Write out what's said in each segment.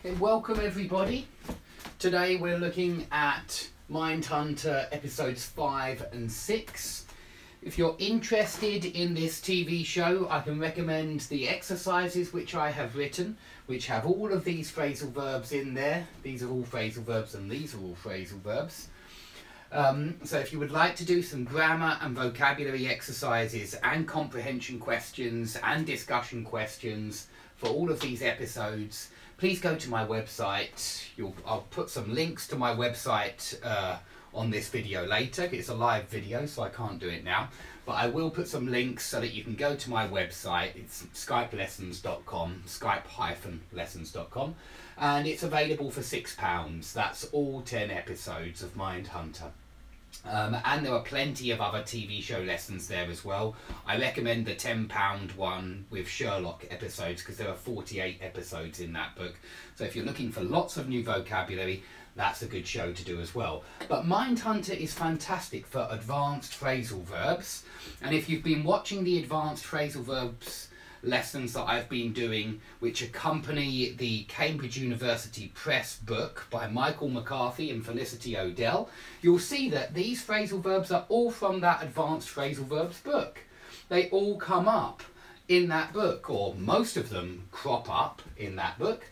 Okay, welcome everybody. Today we're looking at Mindhunter episodes 5 and 6. If you're interested in this TV show, I can recommend the exercises which I have written, which have all of these phrasal verbs in there. These are all phrasal verbs and these are all phrasal verbs. So if you would like to do some grammar and vocabulary exercises and comprehension questions and discussion questions for all of these episodes, please go to my website. I'll put some links to my website on this video later. It's a live video, so I can't do it now. But I will put some links so that you can go to my website. It's skypelessons.com, skype-lessons.com. And it's available for £6. That's all 10 episodes of Mindhunter. And there are plenty of other TV show lessons there as well. I recommend the £10 one with Sherlock episodes because there are 48 episodes in that book. So if you're looking for lots of new vocabulary, that's a good show to do as well. But Mindhunter is fantastic for advanced phrasal verbs. And if you've been watching the advanced phrasal verbs lessons that I've been doing, which accompany the Cambridge University Press book by Michael McCarthy and Felicity O'Dell, you'll see that these phrasal verbs are all from that advanced phrasal verbs book. They all come up in that book, or most of them crop up in that book.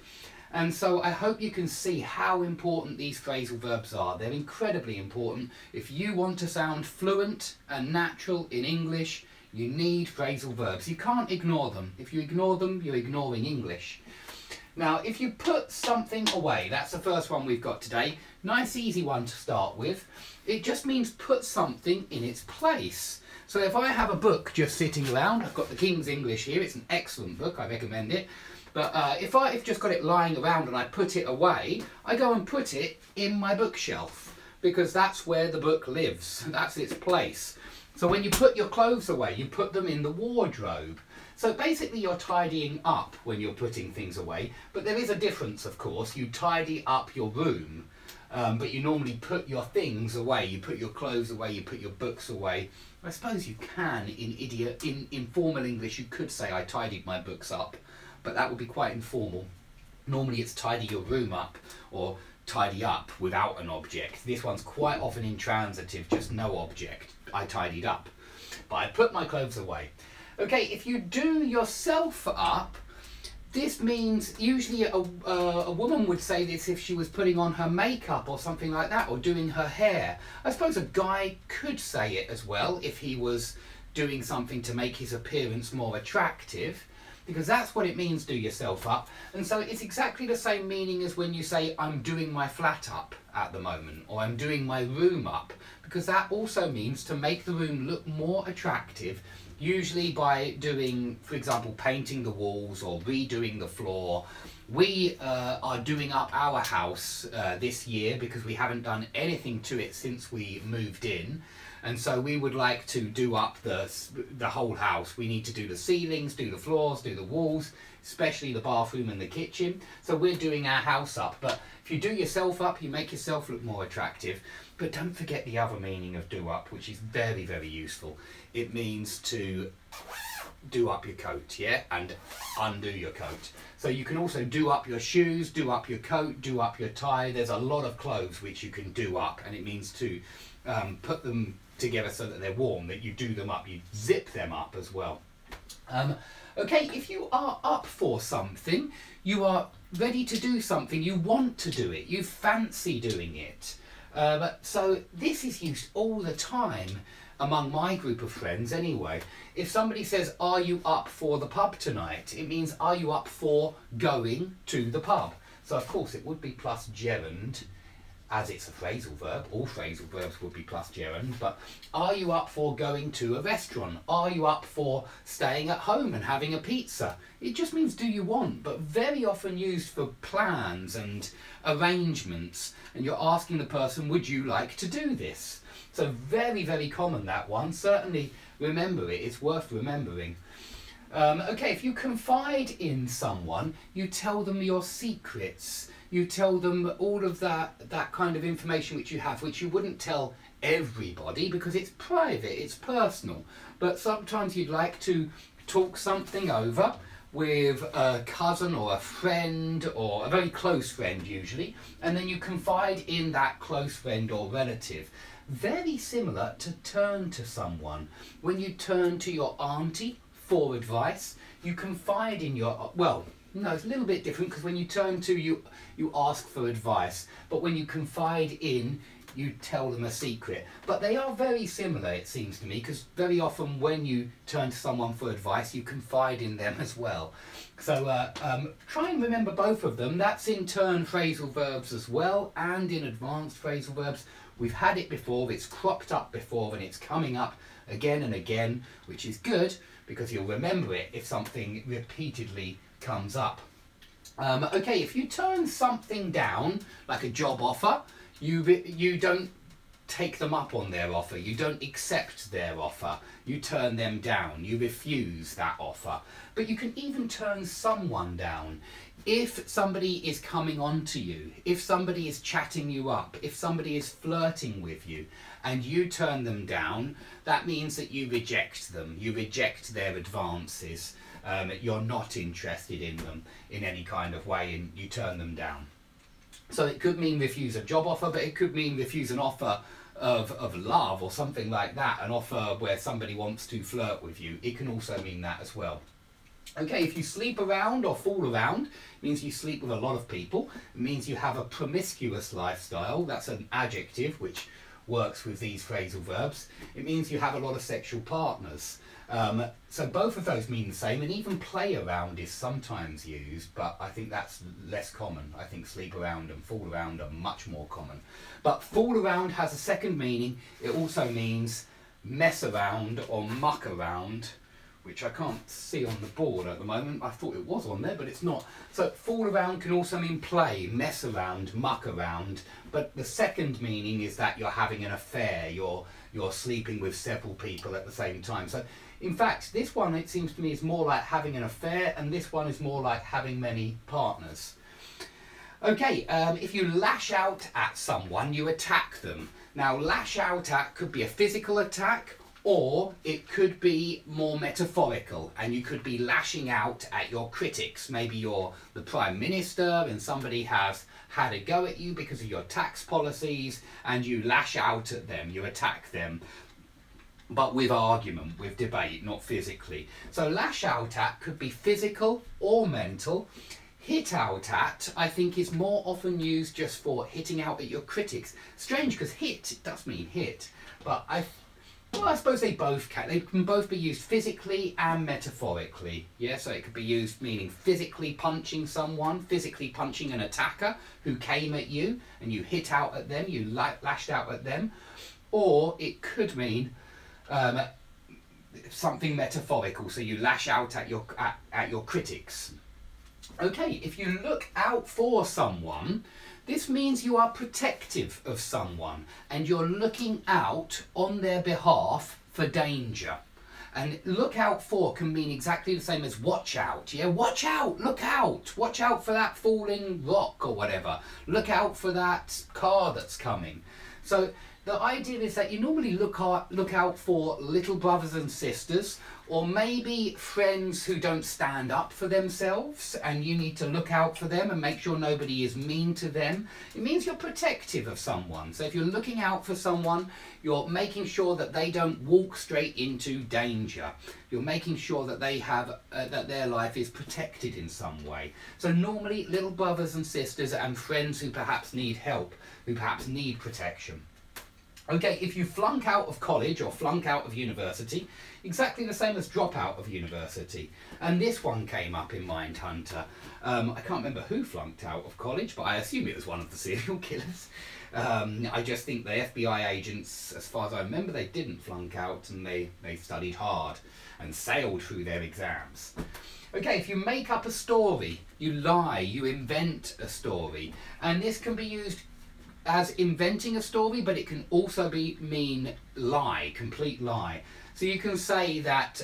And so I hope you can see how important these phrasal verbs are. They're incredibly important. If you want to sound fluent and natural in English, you need phrasal verbs. You can't ignore them. If you ignore them, you're ignoring English. Now, if you put something away, that's the first one we've got today. Nice, easy one to start with. It just means put something in its place. So if I have a book just sitting around, I've got the King's English here. It's an excellent book. I recommend it. But if I've just got it lying around and I put it away, I go and put it in my bookshelf because that's where the book lives. That's its place. So when you put your clothes away, you put them in the wardrobe. So basically you're tidying up when you're putting things away, but there is a difference, of course. You tidy up your room, but you normally put your things away. You put your clothes away, you put your books away. I suppose you can, in formal English, you could say I tidied my books up, but that would be quite informal. Normally it's tidy your room up, or tidy up without an object. This one's quite often intransitive, just no object. I tidied up, but I put my clothes away. Okay, if you do yourself up, this means usually a woman would say this if she was putting on her makeup or something like that, or doing her hair. I suppose a guy could say it as well if he was doing something to make his appearance more attractive, because that's what it means, do yourself up. And so it's exactly the same meaning as when you say I'm doing my flat up at the moment, or I'm doing my room up, because that also means to make the room look more attractive, usually by doing, for example, painting the walls or redoing the floor. We are doing up our house this year because we haven't done anything to it since we moved in. And so we would like to do up the whole house. We need to do the ceilings, do the floors, do the walls, especially the bathroom and the kitchen. So we're doing our house up. But if you do yourself up, you make yourself look more attractive. But don't forget the other meaning of do up, which is very, very useful. It means to do up your coat, yeah, and undo your coat. So you can also do up your shoes, do up your coat, do up your tie. There's a lot of clothes which you can do up, and it means to put them together so that they're warm, that you do them up, you zip them up as well. Okay, if you are up for something, you are ready to do something, you want to do it, you fancy doing it. So this is used all the time among my group of friends anyway. If somebody says, are you up for the pub tonight? It means, are you up for going to the pub? So of course it would be plus gerund, as it's a phrasal verb. All phrasal verbs would be plus gerund, but are you up for going to a restaurant? Are you up for staying at home and having a pizza? It just means do you want, but very often used for plans and arrangements, and you're asking the person, would you like to do this? So very, very common, that one. Certainly remember it, it's worth remembering. Okay, if you confide in someone, you tell them your secrets. You tell them all of that kind of information which you have, which you wouldn't tell everybody because it's private, it's personal. But sometimes you'd like to talk something over with a cousin or a friend or a very close friend usually, and then you confide in that close friend or relative. Very similar to turn to someone. When you turn to your auntie for advice, you confide in your, well, no, it's a little bit different, because when you turn to, you ask for advice, but when you confide in, you tell them a secret. But they are very similar, it seems to me, because very often when you turn to someone for advice, you confide in them as well. So try and remember both of them. That's in turn phrasal verbs as well, and in advanced phrasal verbs. We've had it before, it's cropped up before, and it's coming up again and again, which is good, because you'll remember it if something repeatedly comes up. Okay, if you turn something down, like a job offer, you don't take them up on their offer, you don't accept their offer, you turn them down, you refuse that offer. But you can even turn someone down. If somebody is coming on to you, if somebody is chatting you up, if somebody is flirting with you, and you turn them down, that means that you reject them, you reject their advances, you're not interested in them in any kind of way, and you turn them down. So it could mean refuse a job offer, but it could mean refuse an offer of love or something like that, an offer where somebody wants to flirt with you. It can also mean that as well. Okay, if you sleep around or fool around, it means you sleep with a lot of people. It means you have a promiscuous lifestyle. That's an adjective which works with these phrasal verbs. It means you have a lot of sexual partners. So both of those mean the same, and even play around is sometimes used, but I think that's less common. I think sleep around and fool around are much more common. But fool around has a second meaning. It also means mess around or muck around, which I can't see on the board at the moment. I thought it was on there, but it's not. So fool around can also mean play, mess around, muck around, but the second meaning is that you're having an affair, you're sleeping with several people at the same time. So in fact, this one, it seems to me, is more like having an affair, and this one is more like having many partners. Okay, if you lash out at someone, you attack them. Now, lash out at could be a physical attack, or it could be more metaphorical, and you could be lashing out at your critics. Maybe you're the Prime Minister and somebody has had a go at you because of your tax policies, and you lash out at them, you attack them, but with argument, with debate, not physically. So lash out at could be physical or mental. Hit out at, I think, is more often used just for hitting out at your critics. Strange, because hit, it does mean hit, but well, I suppose they can both be used physically and metaphorically. Yeah, so it could be used meaning physically punching someone, physically punching an attacker who came at you and you hit out at them, you lashed out at them. Or it could mean something metaphorical, so you lash out at your critics. Okay, if you look out for someone, this means you are protective of someone and you're looking out on their behalf for danger. And look out for can mean exactly the same as watch out. Yeah, watch out, look out. Watch out for that falling rock or whatever. Look out for that car that's coming. So the idea is that you normally look out for little brothers and sisters, or maybe friends who don't stand up for themselves, and you need to look out for them and make sure nobody is mean to them. It means you're protective of someone. So if you're looking out for someone, you're making sure that they don't walk straight into danger. You're making sure that they have that their life is protected in some way. So normally little brothers and sisters and friends who perhaps need help, who perhaps need protection. Okay, if you flunk out of college or flunk out of university, exactly the same as drop out of university. And this one came up in Mindhunter. I can't remember who flunked out of college, but I assume it was one of the serial killers. I just think the FBI agents, as far as I remember, they didn't flunk out, and they studied hard and sailed through their exams. Okay, if you make up a story, you lie, you invent a story. And this can be used as inventing a story, but it can also mean lie, complete lie. So you can say that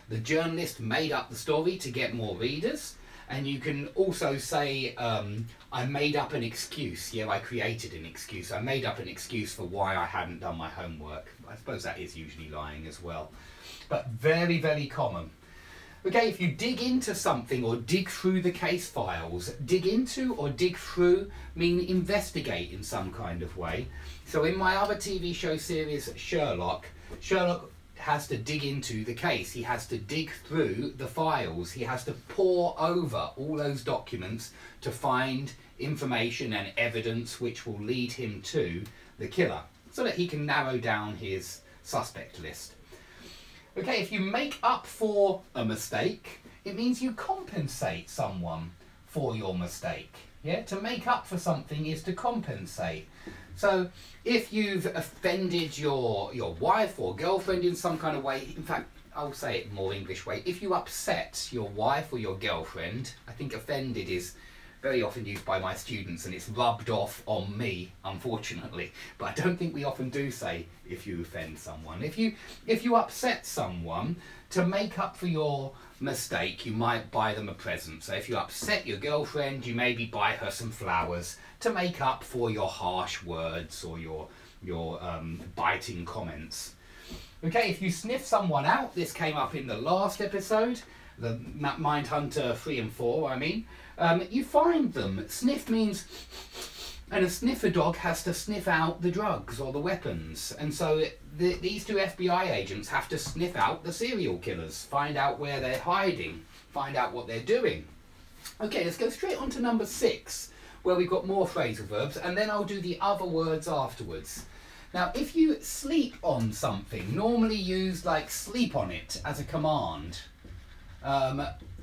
the journalist made up the story to get more readers, and you can also say I made up an excuse. Yeah, I created an excuse. I made up an excuse for why I hadn't done my homework. I suppose that is usually lying as well, but very, very common. Okay, if you dig into something or dig through the case files, dig into or dig through mean investigate in some kind of way. So in my other TV show series, Sherlock has to dig into the case. He has to dig through the files. He has to pore over all those documents to find information and evidence which will lead him to the killer, so that he can narrow down his suspect list. Okay, if you make up for a mistake, it means you compensate someone for your mistake. Yeah, to make up for something is to compensate. So if you've offended your wife or girlfriend in some kind of way, in fact, I'll say it more English way, if you upset your wife or your girlfriend, I think offended is very often used by my students and it's rubbed off on me, unfortunately. But I don't think we often do say if you offend someone. If you upset someone, to make up for your mistake, you might buy them a present. So if you upset your girlfriend, you maybe buy her some flowers to make up for your harsh words or your biting comments. Okay, if you sniff someone out, this came up in the last episode, the Mindhunter 3 and 4, I mean. You find them. Sniff means, and a sniffer dog has to sniff out the drugs or the weapons. And so these two FBI agents have to sniff out the serial killers, find out where they're hiding, find out what they're doing. Okay, let's go straight on to number 6, where we've got more phrasal verbs, and then I'll do the other words afterwards. Now, if you sleep on something, normally used like sleep on it as a command,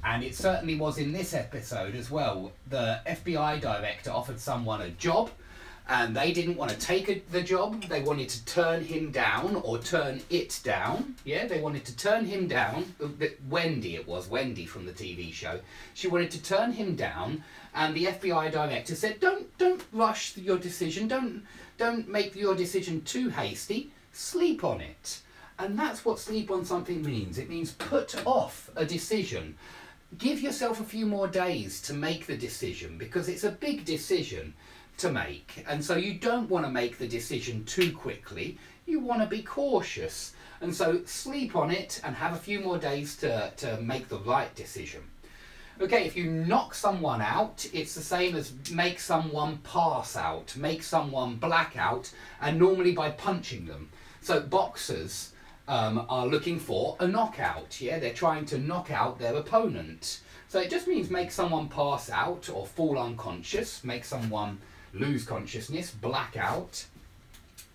and it certainly was in this episode as well. The FBI director offered someone a job and they didn't want to take the job. They wanted to turn him down or turn it down. Yeah, they wanted to turn him down. Wendy, it was Wendy from the TV show. She wanted to turn him down, and the FBI director said, don't rush your decision. Don't make your decision too hasty. Sleep on it. And that's what sleep on something means. It means put off a decision. Give yourself a few more days to make the decision, because it's a big decision to make, and so you don't want to make the decision too quickly. You want to be cautious, and so sleep on it and have a few more days to make the right decision. Okay, if you knock someone out, it's the same as make someone pass out, make someone black out, and normally by punching them. So boxers are looking for a knockout. Yeah, they're trying to knock out their opponent. So it just means make someone pass out or fall unconscious, make someone lose consciousness, black out.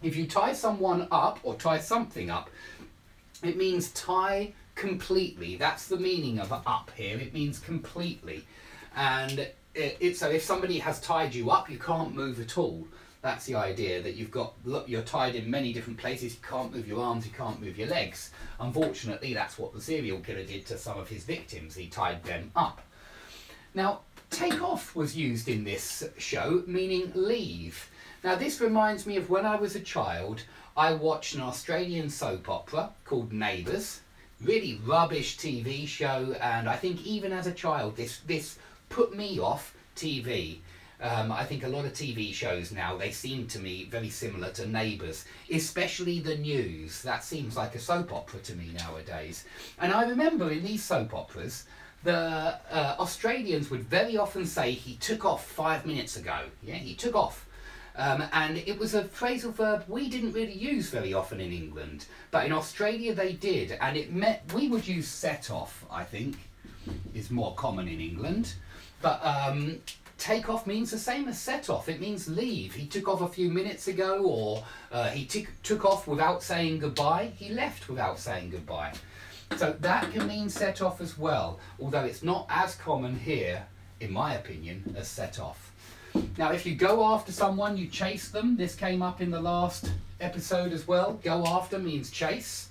If you tie someone up or tie something up, it means tie completely. That's the meaning of up here. It means completely. And so if somebody has tied you up, you can't move at all. That's the idea, that you're tied in many different places. You can't move your arms, you can't move your legs. Unfortunately, that's what the serial killer did to some of his victims. He tied them up. Now, take off was used in this show, meaning leave. Now, this reminds me of when I was a child. I watched an Australian soap opera called Neighbours. Really rubbish TV show, and I think even as a child, this put me off TV. I think a lot of TV shows now, they seem to me very similar to Neighbours, especially the news. That seems like a soap opera to me nowadays. And I remember in these soap operas, the Australians would very often say, he took off 5 minutes ago. Yeah, he took off. And it was a phrasal verb we didn't really use very often in England. But in Australia they did, and it meant, we would use set off, I think, is more common in England. But take off means the same as set off. It means leave. He took off a few minutes ago, or he took off without saying goodbye. He left without saying goodbye. So that can mean set off as well, although it's not as common here, in my opinion, as set off. Now, if you go after someone, you chase them. This came up in the last episode as well. Go after means chase.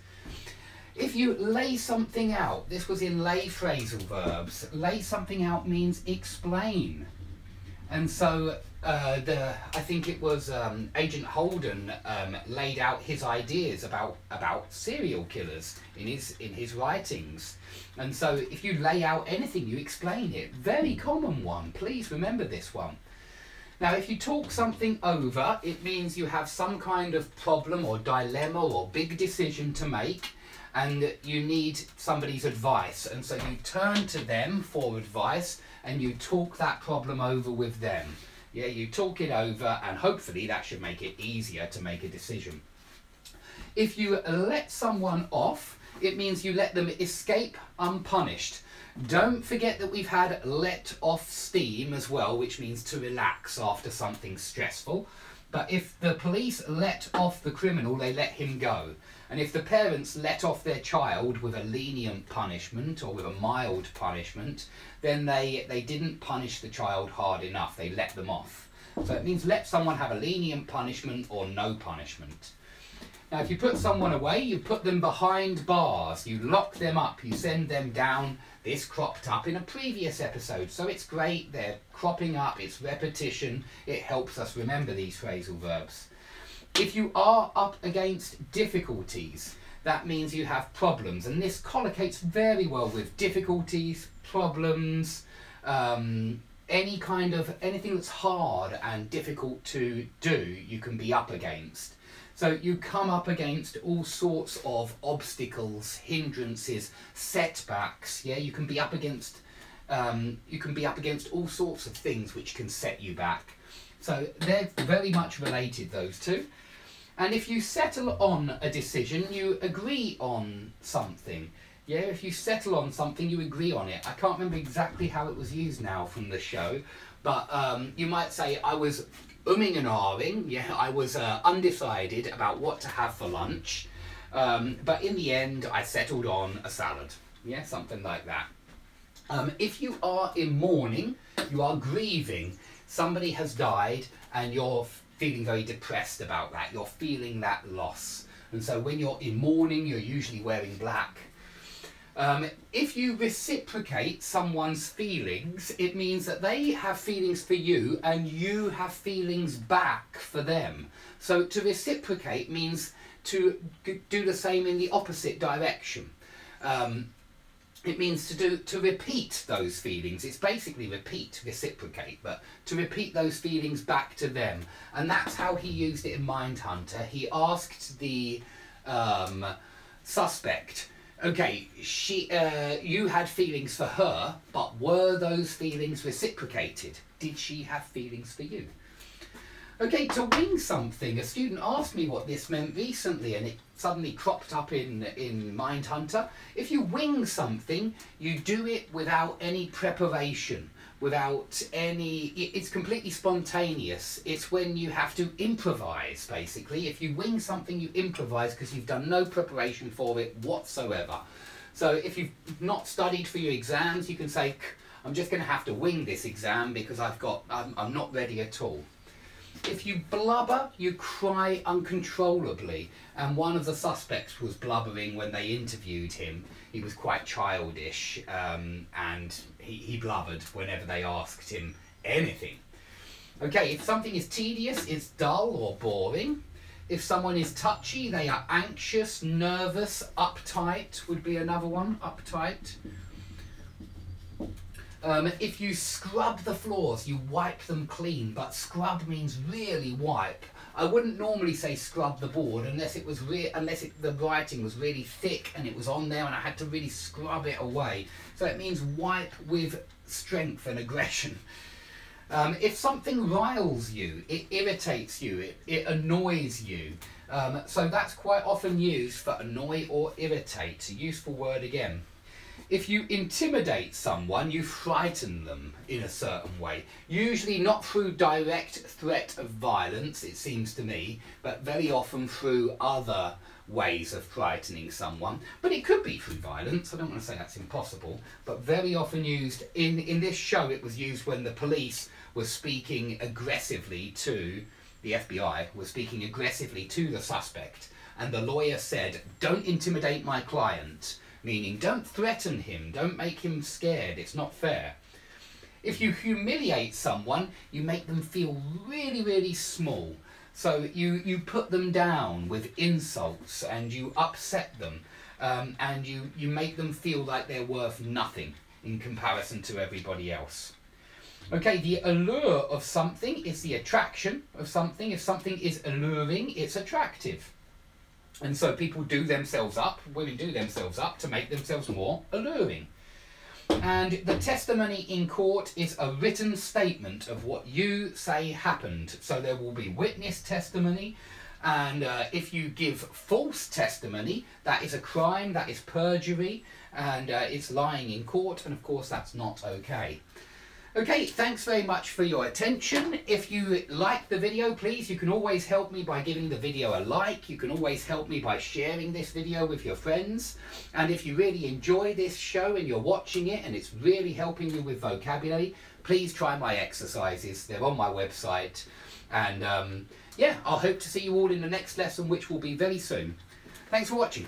If you lay something out, this was in lay phrasal verbs. Lay something out means explain. And so I think it was Agent Holden laid out his ideas about serial killers in his writings. And so if you lay out anything, you explain it. Very common one. Please remember this one. Now, if you talk something over, it means you have some kind of problem or dilemma or big decision to make, and you need somebody's advice, and so you turn to them for advice and you talk that problem over with them. Yeah, you talk it over, and hopefully that should make it easier to make a decision. If you let someone off, it means you let them escape unpunished. Don't forget that we've had let off steam as well, which means to relax after something stressful. But if the police let off the criminal, they let him go. And if the parents let off their child with a lenient punishment or with a mild punishment, then they didn't punish the child hard enough. They let them off. So it means let someone have a lenient punishment or no punishment. Now, if you put someone away, you put them behind bars. You lock them up. You send them down. This cropped up in a previous episode, so it's great. They're cropping up. It's repetition. It helps us remember these phrasal verbs. If you are up against difficulties, that means you have problems, and this collocates very well with difficulties, problems, anything that's hard and difficult to do, you can be up against. So you come up against all sorts of obstacles, hindrances, setbacks. Yeah, you can be up against all sorts of things which can set you back. So they're very much related, those two. And if you settle on a decision, you agree on something. Yeah, if you settle on something, you agree on it. I can't remember exactly how it was used now from the show, but you might say, I was umming and ahhing. Yeah, I was undecided about what to have for lunch, but in the end, I settled on a salad. Yeah, something like that. If you are in mourning, you are grieving. Somebody has died, and you're feeling very depressed about that. You're feeling that loss. And so when you're in mourning, you're usually wearing black. If you reciprocate someone's feelings, it means that they have feelings for you and you have feelings back for them. So to reciprocate means to do the same in the opposite direction. It means to repeat those feelings. It's basically reciprocate, but to repeat those feelings back to them. And that's how he used it in Mindhunter. He asked the suspect, okay, you had feelings for her, but were those feelings reciprocated? Did she have feelings for you? Okay, to wing something. A student asked me what this meant recently, and it suddenly cropped up in Mindhunter. If you wing something, you do it without any preparation, it's completely spontaneous. It's when you have to improvise, basically. If you wing something, you improvise because you've done no preparation for it whatsoever. So if you've not studied for your exams, you can say, I'm just going to have to wing this exam because I'm not ready at all. If you blubber, you cry uncontrollably, and one of the suspects was blubbering when they interviewed him. He was quite childish, and he blubbered whenever they asked him anything. Okay, if something is tedious, it's dull or boring. If someone is touchy, they are anxious, nervous, uptight would be another one, uptight. If you scrub the floors, you wipe them clean, but scrub means really wipe. I wouldn't normally say scrub the board unless the writing was really thick and it was on there and I had to really scrub it away. So it means wipe with strength and aggression. If something riles you, it irritates you, it annoys you. So that's quite often used for annoy or irritate, a useful word again. If you intimidate someone, you frighten them in a certain way. Usually not through direct threat of violence, it seems to me, but very often through other ways of frightening someone. But it could be through violence. I don't want to say that's impossible, but very often used. In this show, it was used when the police were speaking aggressively to, the FBI was speaking aggressively to the suspect, and the lawyer said, "Don't intimidate my client." Meaning, don't threaten him, don't make him scared, it's not fair. If you humiliate someone, you make them feel really, really small. So you put them down with insults and you upset them, and you make them feel like they're worth nothing in comparison to everybody else. Okay, the allure of something is the attraction of something. If something is alluring, it's attractive. And so people do themselves up, women do themselves up to make themselves more alluring. And the testimony in court is a written statement of what you say happened. So there will be witness testimony, and if you give false testimony, that is a crime, that is perjury, and it's lying in court, and of course that's not okay. Okay, thanks very much for your attention. If you like the video, please, you can always help me by giving the video a like. You can always help me by sharing this video with your friends. And if you really enjoy this show and you're watching it and it's really helping you with vocabulary, please try my exercises. They're on my website. And yeah, I'll hope to see you all in the next lesson, which will be very soon. Thanks for watching.